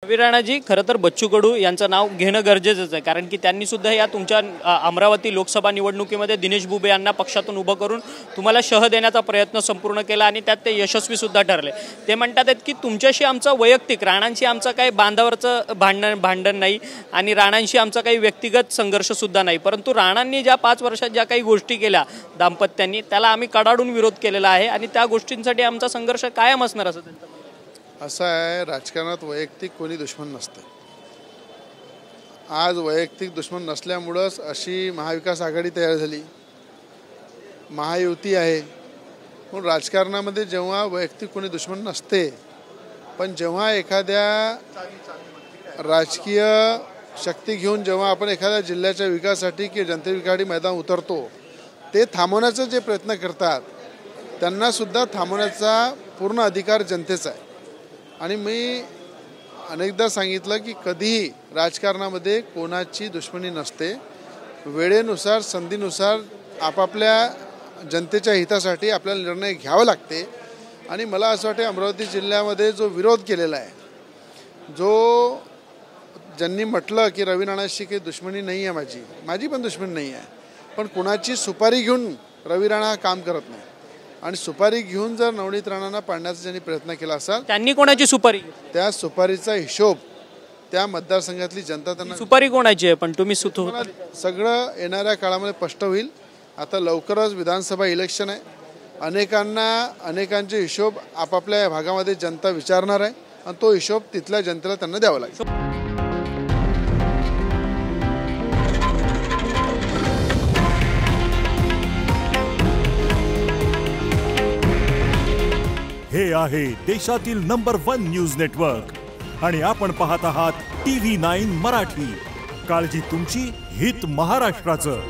रवी राणाजी, खरं तर बच्चू कडू यांचं नाव घेणं गरजेचंच आहे, कारण की त्यांनी सुद्धा या तुमच्या अमरावती लोकसभा निवडणुकीमध्ये दिनेश बुबे यांना पक्षातून उभं करून तुम्हाला शह देण्याचा प्रयत्न संपूर्ण केला आणि त्यात ते यशस्वी सुद्धा ठरले। ते म्हणतात की तुमच्याशी आमचं वैयक्तिक, राणांशी आमचं काही बांधावरचं भांडण नाही आणि राणांशी आमचा काही व्यक्तिगत संघर्ष सुद्धा नाही, परंतु राणांनी ज्या 5 वर्षात ज्या काही गोष्टी केल्या दाम्पत्यांनी, त्याला आम्ही कडाडून विरोध केलेला आहे आणि त्या गोष्टींसाठी आमचा संघर्ष कायम असणार असं त्यांचं म्हणणं आहे। असं आहे, राजकारणात वैयक्तिक कोणी दुश्मन नसते। आज वैयक्तिक दुश्मन नसल्यामुळेच अशी महाविकास आघाडी तयार झाली, महायुती आहे। पण राजकारणामध्ये जेव्हा वैयक्तिक कोणी दुश्मन नसते, पण जेव्हा एखाद्या राजकीय शक्ती घेऊन जेव्हा आपण एखाद्या जिल्ह्याच्या विकासासाठी की जनते विकासासाठी मैदान उतरतो, ते थांबवण्याचा जे प्रयत्न करतात त्यांना सुद्धा थांबवण्याचा पूर्ण अधिकार जनतेचा आहे। आणि मी अनेकदा सांगितलं की कधीही राजकारणामध्ये कोणाची दुश्मनी नसते, वेळेनुसार संधीनुसार आपापल्या जनतेच्या हितासाठी आपल्याला निर्णय घ्यावा लागते। आणि मला असं वाटतं अमरावती जिल्ह्यामध्ये जो विरोध केलेला आहे, जो ज्यांनी म्हटलं की रवी राणाशी काही दुश्मनी नाही आहे, माझी पण दुश्मनी नाही आहे, पण कुणाची सुपारी घेऊन रवी राणा काम करत नाही आणि सुपारी घेऊन जर नवनीत राणांना पाडण्याचा ज्यांनी प्रयत्न केला असेल, त्यांनी कोणाची सुपारी, त्या सुपारीचा हिशोब त्या मतदारसंघातली जनता त्यांना, सुपारी कोणाची आहे पण तुम्ही सगळं येणाऱ्या काळामध्ये स्पष्ट होईल। आता लवकरच विधानसभा इलेक्शन आहे, अनेकांचे हिशोब आपापल्या भागामध्ये जनता विचारणार आहे आणि तो हिशोब तिथल्या जनतेला त्यांना द्यावा लागेल। हे आहे देशातील नंबर 1 न्यूज नेटवर्क आणि आपण पाहत आहात TV9 मराठी। काळजी तुमची, हित महाराष्ट्राचं।